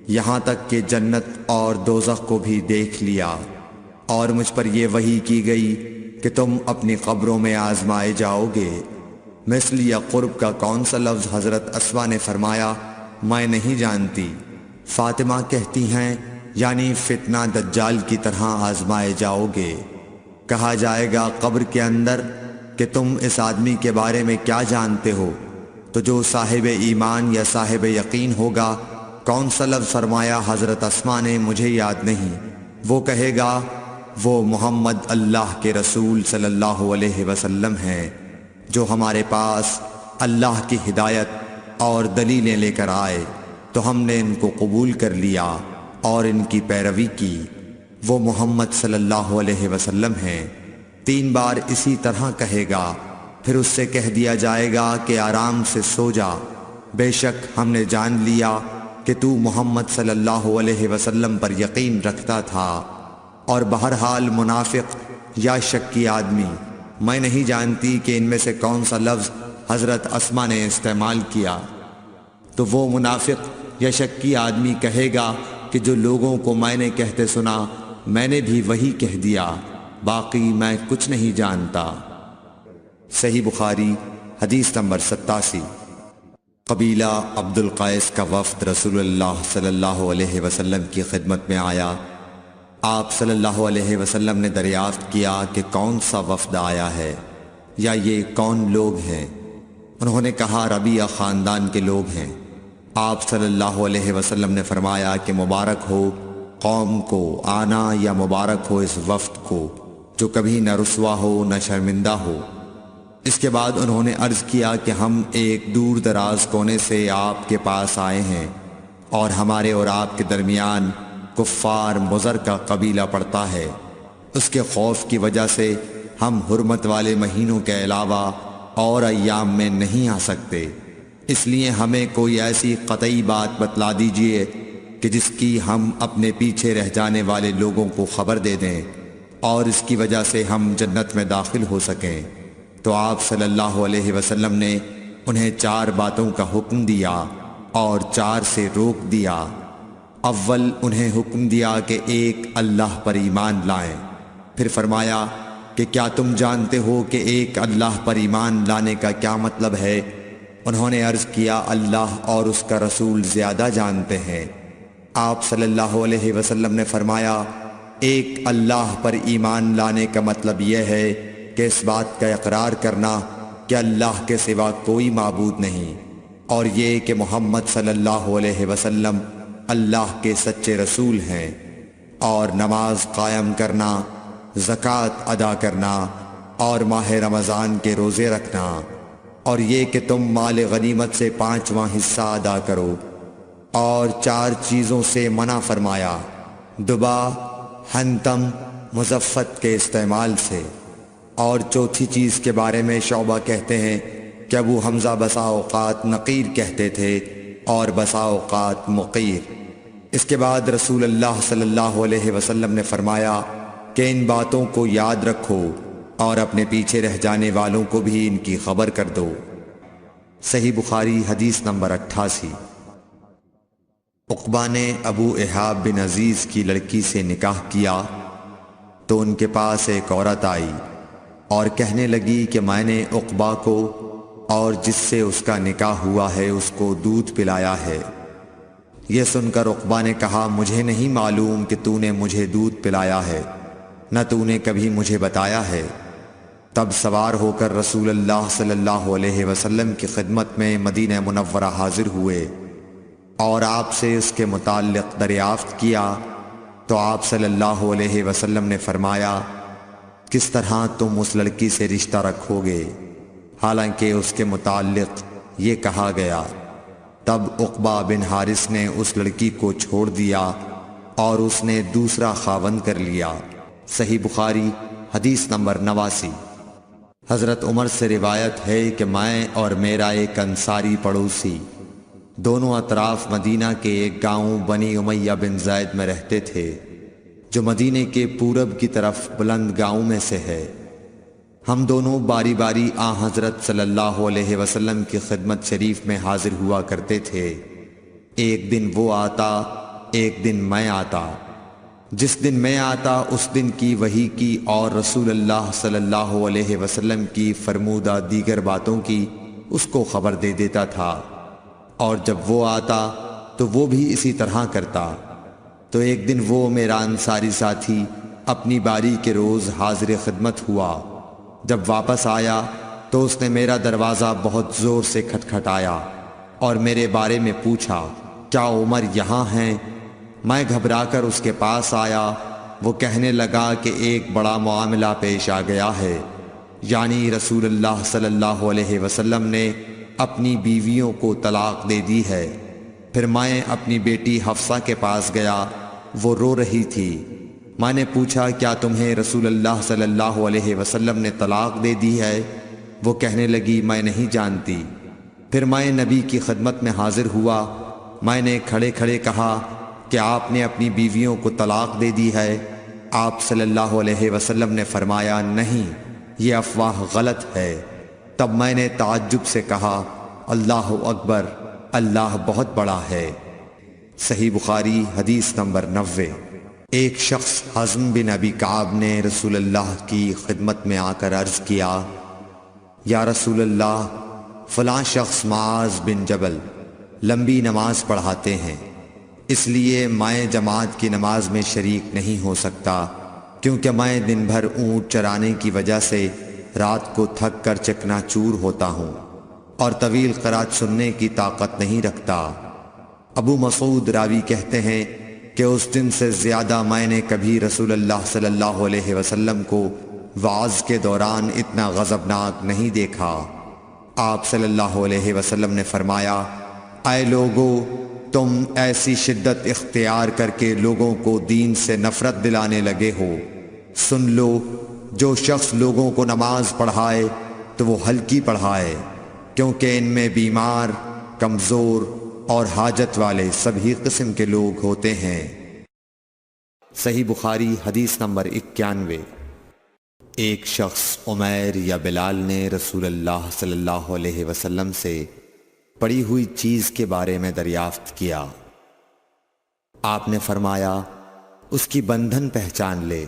[SPEAKER 1] یہاں تک کہ جنت اور دوزخ کو بھی دیکھ لیا، اور مجھ پر یہ وحی کی گئی کہ تم اپنی قبروں میں آزمائے جاؤ گے۔ مثل یا قرب کا کون سا لفظ؟ حضرت اسما نے فرمایا میں نہیں جانتی۔ فاطمہ کہتی ہیں یعنی فتنہ دجال کی طرح آزمائے جاؤ گے۔ کہا جائے گا قبر کے اندر کہ تم اس آدمی کے بارے میں کیا جانتے ہو؟ تو جو صاحب ایمان یا صاحب یقین ہوگا، کون سا لفظ فرمایا؟ حضرت اسما نے مجھے یاد نہیں۔ وہ کہے گا وہ محمد اللہ کے رسول صلی اللہ علیہ وسلم ہیں، جو ہمارے پاس اللہ کی ہدایت اور دلیلیں لے کر آئے تو ہم نے ان کو قبول کر لیا اور ان کی پیروی کی۔ وہ محمد صلی اللہ علیہ وسلم ہیں۔ 3 بار اسی طرح کہے گا، پھر اس سے کہہ دیا جائے گا کہ آرام سے سو جا، بے شک ہم نے جان لیا کہ تو محمد صلی اللہ علیہ وسلم پر یقین رکھتا تھا۔ اور بہرحال منافق یا شکی آدمی، میں نہیں جانتی کہ ان میں سے کون سا لفظ حضرت اسما نے استعمال کیا۔ تو وہ منافق یا شکی آدمی کہے گا کہ جو لوگوں کو میں نے کہتے سنا میں نے بھی وہی کہہ دیا، باقی میں کچھ نہیں جانتا۔ صحیح بخاری حدیث نمبر 87۔ قبیلہ عبد القیس کا وفد رسول اللہ صلی اللہ علیہ وسلم کی خدمت میں آیا۔ آپ صلی اللہ علیہ وسلم نے دریافت کیا کہ کون سا وفد آیا ہے یا یہ کون لوگ ہیں؟ انہوں نے کہا ربیعہ خاندان کے لوگ ہیں۔ آپ صلی اللہ علیہ وسلم نے فرمایا کہ مبارک ہو قوم کو آنا، یا مبارک ہو اس وفد کو جو کبھی نہ رسوا ہو نہ شرمندہ ہو۔ اس کے بعد انہوں نے عرض کیا کہ ہم ایک دور دراز کونے سے آپ کے پاس آئے ہیں، اور ہمارے اور آپ کے درمیان کفار مضر کا قبیلہ پڑتا ہے۔ اس کے خوف کی وجہ سے ہم حرمت والے مہینوں کے علاوہ اور ایام میں نہیں آ سکتے، اس لیے ہمیں کوئی ایسی قطعی بات بتلا دیجئے کہ جس کی ہم اپنے پیچھے رہ جانے والے لوگوں کو خبر دے دیں اور اس کی وجہ سے ہم جنت میں داخل ہو سکیں۔ تو آپ صلی اللہ علیہ وسلم نے انہیں 4 باتوں کا حکم دیا اور 4 سے روک دیا۔ اول انہیں حکم دیا کہ ایک اللہ پر ایمان لائیں۔ پھر فرمایا کہ کیا تم جانتے ہو کہ ایک اللہ پر ایمان لانے کا کیا مطلب ہے؟ انہوں نے عرض کیا اللہ اور اس کا رسول زیادہ جانتے ہیں۔ آپ صلی اللہ علیہ وسلم نے فرمایا ایک اللہ پر ایمان لانے کا مطلب یہ ہے کہ اس بات کا اقرار کرنا کہ اللہ کے سوا کوئی معبود نہیں، اور یہ کہ محمد صلی اللہ علیہ وسلم اللہ کے سچے رسول ہیں، اور نماز قائم کرنا، زکوٰۃ ادا کرنا، اور ماہ رمضان کے روزے رکھنا، اور یہ کہ تم مال غنیمت سے 5واں حصہ ادا کرو، اور 4 چیزوں سے منع فرمایا، دبا، حنتم، مزفت کے استعمال سے۔ اور چوتھی چیز کے بارے میں شعبہ کہتے ہیں کہ ابو حمزہ بسا اوقات نقیر کہتے تھے اور بسا اوقات مقیر۔ اس کے بعد رسول اللہ صلی اللہ علیہ وسلم نے فرمایا کہ ان باتوں کو یاد رکھو اور اپنے پیچھے رہ جانے والوں کو بھی ان کی خبر کر دو۔ صحیح بخاری حدیث نمبر 88۔ عقبہ نے ابو احاب بن عزیز کی لڑکی سے نکاح کیا تو ان کے پاس ایک عورت آئی اور کہنے لگی کہ میں نے عقبہ کو اور جس سے اس کا نکاح ہوا ہے اس کو دودھ پلایا ہے۔ یہ سن کر عقبہ نے کہا مجھے نہیں معلوم کہ تو نے مجھے دودھ پلایا ہے، نہ تو نے کبھی مجھے بتایا ہے۔ تب سوار ہو کر رسول اللہ صلی اللہ علیہ وسلم کی خدمت میں مدینہ منورہ حاضر ہوئے اور آپ سے اس کے متعلق دریافت کیا تو آپ صلی اللہ علیہ وسلم نے فرمایا کس طرح تم اس لڑکی سے رشتہ رکھو گے، حالانکہ اس کے متعلق یہ کہا گیا۔ تب عقبہ بن حارث نے اس لڑکی کو چھوڑ دیا اور اس نے دوسرا خاوند کر لیا۔ صحیح بخاری حدیث نمبر 89۔ حضرت عمر سے روایت ہے کہ میں اور میرا ایک انصاری پڑوسی دونوں اطراف مدینہ کے ایک گاؤں بنی امیہ بن زید میں رہتے تھے، جو مدینے کے پورب کی طرف بلند گاؤں میں سے ہے۔ ہم دونوں باری باری حضرت صلی اللہ علیہ وسلم کی خدمت شریف میں حاضر ہوا کرتے تھے۔ ایک دن وہ آتا، ایک دن میں آتا۔ جس دن میں آتا اس دن کی وحی کی اور رسول اللہ صلی اللہ علیہ وسلم کی فرمودہ دیگر باتوں کی اس کو خبر دے دیتا تھا، اور جب وہ آتا تو وہ بھی اسی طرح کرتا۔ تو ایک دن وہ میرا انصاری ساتھی اپنی باری کے روز حاضر خدمت ہوا۔ جب واپس آیا تو اس نے میرا دروازہ بہت زور سے کھٹکھٹایا اور میرے بارے میں پوچھا کیا عمر یہاں ہیں؟ میں گھبرا کر اس کے پاس آیا۔ وہ کہنے لگا کہ ایک بڑا معاملہ پیش آ گیا ہے، یعنی رسول اللہ صلی اللہ علیہ وسلم نے اپنی بیویوں کو طلاق دے دی ہے۔ پھر میں اپنی بیٹی حفصہ کے پاس گیا، وہ رو رہی تھی۔ میں نے پوچھا کیا تمہیں رسول اللہ صلی اللہ علیہ وسلم نے طلاق دے دی ہے؟ وہ کہنے لگی میں نہیں جانتی۔ پھر میں نبی کی خدمت میں حاضر ہوا۔ میں نے کھڑے کھڑے کہا کہ آپ نے اپنی بیویوں کو طلاق دے دی ہے؟ آپ صلی اللہ علیہ وسلم نے فرمایا نہیں، یہ افواہ غلط ہے۔ تب میں نے تعجب سے کہا اللہ اکبر، اللہ بہت بڑا ہے۔ صحیح بخاری حدیث نمبر 90۔ ایک شخص حزم بن ابی کعب نے رسول اللہ کی خدمت میں آ کر عرض کیا یا رسول اللہ، فلاں شخص معاذ بن جبل لمبی نماز پڑھاتے ہیں، اس لیے میں جماعت کی نماز میں شریک نہیں ہو سکتا، کیونکہ میں دن بھر اونٹ چرانے کی وجہ سے رات کو تھک کر چکنا چور ہوتا ہوں اور طویل قرات سننے کی طاقت نہیں رکھتا۔ ابو مسعود راوی کہتے ہیں کہ اس دن سے زیادہ میں نے کبھی رسول اللہ صلی اللہ علیہ وسلم کو وعظ کے دوران اتنا غضبناک نہیں دیکھا۔ آپ صلی اللہ علیہ وسلم نے فرمایا اے لوگو، تم ایسی شدت اختیار کر کے لوگوں کو دین سے نفرت دلانے لگے ہو۔ سن لو، جو شخص لوگوں کو نماز پڑھائے تو وہ ہلکی پڑھائے، کیونکہ ان میں بیمار، کمزور اور حاجت والے سبھی قسم کے لوگ ہوتے ہیں۔ صحیح بخاری حدیث نمبر 91۔ ایک شخص عمیر یا بلال نے رسول اللہ صلی اللہ علیہ وسلم سے پڑی ہوئی چیز کے بارے میں دریافت کیا۔ آپ نے فرمایا اس کی بندھن پہچان لے،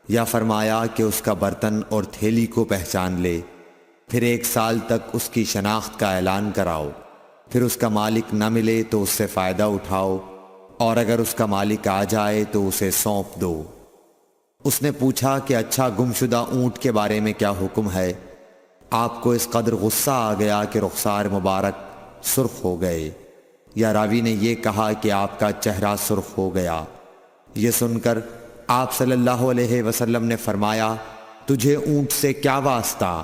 [SPEAKER 1] یا فرمایا کہ اس کا برتن اور تھیلی کو پہچان لے، پھر 1 سال تک اس کی شناخت کا اعلان کراؤ، پھر اس کا مالک نہ ملے تو اس سے فائدہ اٹھاؤ، اور اگر اس کا مالک آ جائے تو اسے سونپ دو۔ اس نے پوچھا کہ اچھا گمشدہ اونٹ کے بارے میں کیا حکم ہے؟ آپ کو اس قدر غصہ آ گیا کہ رخسار مبارک سرخ ہو گئے، یا راوی نے یہ کہا کہ آپ کا چہرہ سرخ ہو گیا۔ یہ سن کر آپ صلی اللہ علیہ وسلم نے فرمایا تجھے اونٹ سے کیا واسطہ؟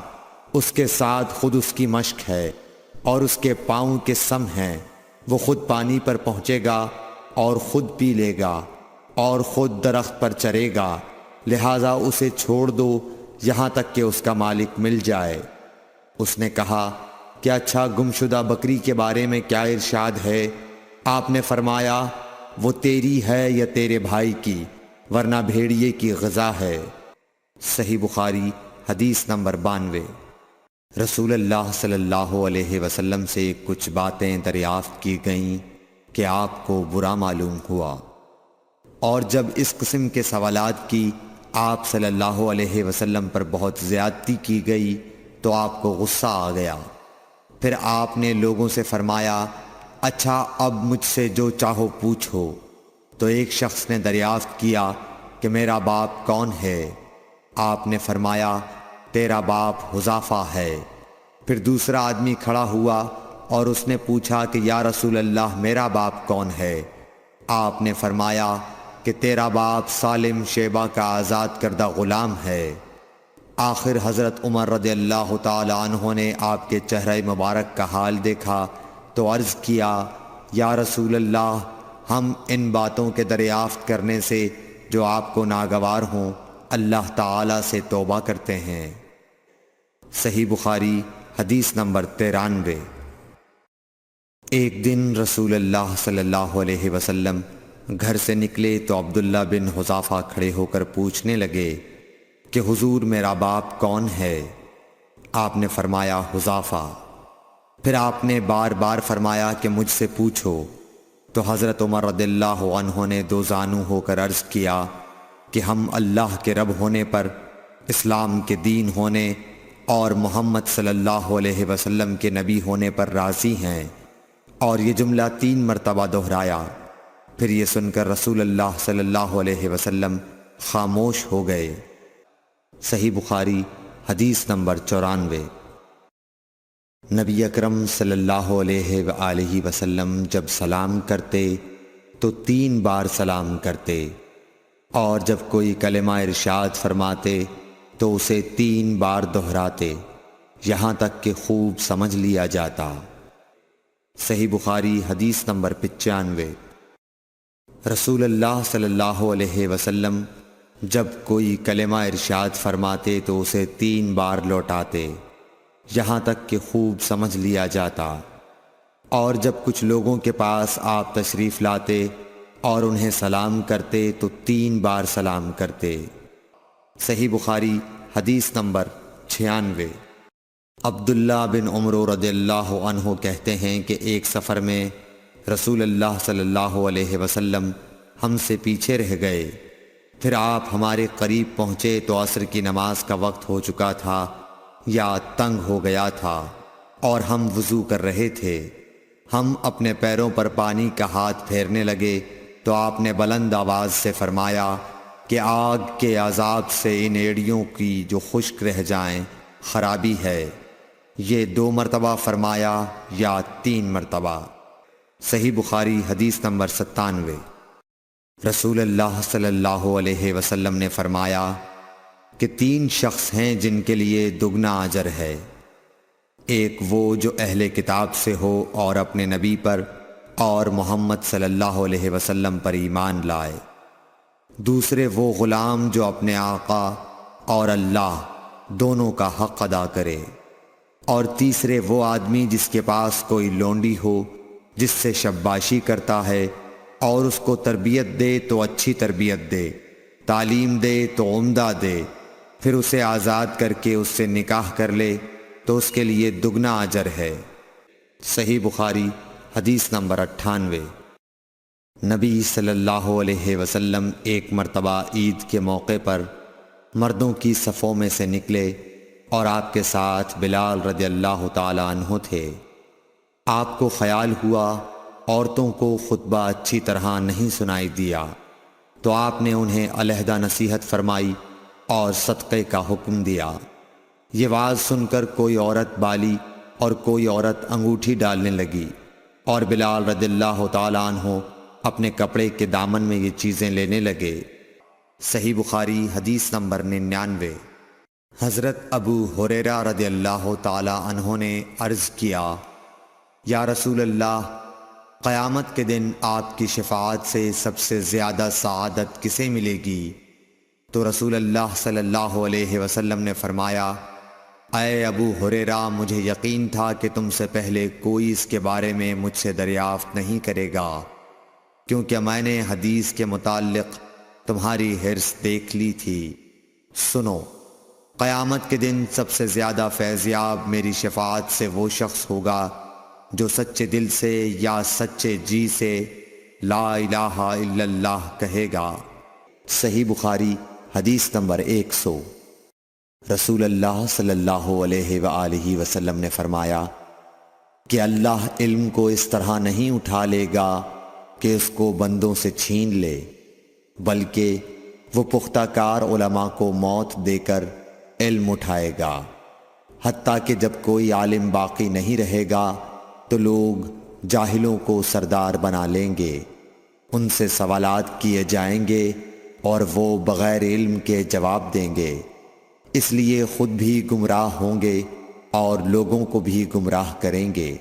[SPEAKER 1] اس کے ساتھ خود اس کی مشک ہے اور اس کے پاؤں کے سم ہیں، وہ خود پانی پر پہنچے گا اور خود پی لے گا اور خود درخت پر چرے گا، لہذا اسے چھوڑ دو یہاں تک کہ اس کا مالک مل جائے۔ اس نے کہا کہ اچھا گمشدہ بکری کے بارے میں کیا ارشاد ہے؟ آپ نے فرمایا وہ تیری ہے یا تیرے بھائی کی، ورنہ بھیڑیے کی غذا ہے۔ صحیح بخاری حدیث نمبر 92۔ رسول اللہ صلی اللہ علیہ وسلم سے کچھ باتیں دریافت کی گئیں کہ آپ کو برا معلوم ہوا، اور جب اس قسم کے سوالات کی آپ صلی اللہ علیہ وسلم پر بہت زیادتی کی گئی تو آپ کو غصہ آ گیا۔ پھر آپ نے لوگوں سے فرمایا اچھا اب مجھ سے جو چاہو پوچھو۔ تو ایک شخص نے دریافت کیا کہ میرا باپ کون ہے؟ آپ نے فرمایا تیرا باپ حذافہ ہے۔ پھر دوسرا آدمی کھڑا ہوا اور اس نے پوچھا کہ یا رسول اللہ میرا باپ کون ہے؟ آپ نے فرمایا کہ تیرا باپ سالم شیبہ کا آزاد کردہ غلام ہے۔ آخر حضرت عمر رضی اللہ تعالی عنہ نے آپ کے چہرہ مبارک کا حال دیکھا تو عرض کیا یا رسول اللہ ہم ان باتوں کے دریافت کرنے سے جو آپ کو ناگوار ہوں اللہ تعالی سے توبہ کرتے ہیں۔ صحیح بخاری حدیث نمبر 93۔ ایک دن رسول اللہ صلی اللہ علیہ وسلم گھر سے نکلے تو عبداللہ بن حذافہ کھڑے ہو کر پوچھنے لگے کہ حضور میرا باپ کون ہے؟ آپ نے فرمایا حذافہ۔ پھر آپ نے بار بار فرمایا کہ مجھ سے پوچھو۔ تو حضرت عمر رضی اللہ عنہ نے دو زانو ہو کر عرض کیا کہ ہم اللہ کے رب ہونے پر، اسلام کے دین ہونے اور محمد صلی اللہ علیہ وسلم کے نبی ہونے پر راضی ہیں، اور یہ جملہ 3 مرتبہ دہرایا۔ پھر یہ سن کر رسول اللہ صلی اللہ علیہ وسلم خاموش ہو گئے۔ صحیح بخاری حدیث نمبر 94۔ نبی اکرم صلی اللہ علیہ وآلہ وسلم جب سلام کرتے تو 3 بار سلام کرتے، اور جب کوئی کلمہ ارشاد فرماتے تو اسے 3 بار دہراتے یہاں تک کہ خوب سمجھ لیا جاتا۔ صحیح بخاری حدیث نمبر 95۔ رسول اللہ صلی اللہ علیہ وسلم جب کوئی کلمہ ارشاد فرماتے تو اسے 3 بار لوٹاتے یہاں تک کہ خوب سمجھ لیا جاتا، اور جب کچھ لوگوں کے پاس آپ تشریف لاتے اور انہیں سلام کرتے تو 3 بار سلام کرتے۔ صحیح بخاری حدیث نمبر 96۔ عبداللہ بن عمر رضی اللہ عنہ کہتے ہیں کہ ایک سفر میں رسول اللہ صلی اللہ علیہ وسلم ہم سے پیچھے رہ گئے، پھر آپ ہمارے قریب پہنچے تو عصر کی نماز کا وقت ہو چکا تھا یا تنگ ہو گیا تھا، اور ہم وضو کر رہے تھے۔ ہم اپنے پیروں پر پانی کا ہاتھ پھیرنے لگے تو آپ نے بلند آواز سے فرمایا کہ آگ کے عذاب سے ان ایڑیوں کی جو خشک رہ جائیں خرابی ہے۔ یہ 2 مرتبہ فرمایا یا 3 مرتبہ؟ صحیح بخاری حدیث نمبر 97۔ رسول اللہ صلی اللہ علیہ وسلم نے فرمایا کہ 3 شخص ہیں جن کے لیے دگنا اجر ہے۔ ایک وہ جو اہل کتاب سے ہو اور اپنے نبی پر اور محمد صلی اللہ علیہ وسلم پر ایمان لائے۔ دوسرے وہ غلام جو اپنے آقا اور اللہ دونوں کا حق ادا کرے۔ اور تیسرے وہ آدمی جس کے پاس کوئی لونڈی ہو جس سے شباشی کرتا ہے، اور اس کو تربیت دے تو اچھی تربیت دے، تعلیم دے تو عمدہ دے، پھر اسے آزاد کر کے اس سے نکاح کر لے تو اس کے لیے دگنا اجر ہے۔ صحیح بخاری حدیث نمبر 98۔ نبی صلی اللہ علیہ وسلم ایک مرتبہ عید کے موقع پر مردوں کی صفوں میں سے نکلے اور آپ کے ساتھ بلال رضی اللہ تعالی عنہ تھے۔ آپ کو خیال ہوا عورتوں کو خطبہ اچھی طرح نہیں سنائی دیا تو آپ نے انہیں علیحدہ نصیحت فرمائی اور صدقے کا حکم دیا۔ یہ واز سن کر کوئی عورت بالی اور کوئی عورت انگوٹھی ڈالنے لگی، اور بلال رضی اللہ تعالی عنہ اپنے کپڑے کے دامن میں یہ چیزیں لینے لگے۔ صحیح بخاری حدیث نمبر 99۔ حضرت ابو ہریرہ رضی اللہ تعالی عنہ نے عرض کیا یا رسول اللہ، قیامت کے دن آپ کی شفاعت سے سب سے زیادہ سعادت کسے ملے گی؟ تو رسول اللہ صلی اللہ علیہ وسلم نے فرمایا اے ابو ہریرہ، مجھے یقین تھا کہ تم سے پہلے کوئی اس کے بارے میں مجھ سے دریافت نہیں کرے گا، کیونکہ میں نے حدیث کے متعلق تمہاری حرص دیکھ لی تھی۔ سنو، قیامت کے دن سب سے زیادہ فیضیاب میری شفاعت سے وہ شخص ہوگا جو سچے دل سے یا سچے جی سے لا الہ الا اللہ کہے گا۔ صحیح بخاری حدیث نمبر 100۔ رسول اللہ صلی اللہ علیہ وآلہ وسلم نے فرمایا کہ اللہ علم کو اس طرح نہیں اٹھا لے گا کہ اس کو بندوں سے چھین لے، بلکہ وہ پختہ کار علماء کو موت دے کر علم اٹھائے گا، حتیٰ کہ جب کوئی عالم باقی نہیں رہے گا تو لوگ جاہلوں کو سردار بنا لیں گے، ان سے سوالات کیے جائیں گے اور وہ بغیر علم کے جواب دیں گے، اس لیے خود بھی گمراہ ہوں گے اور لوگوں کو بھی گمراہ کریں گے۔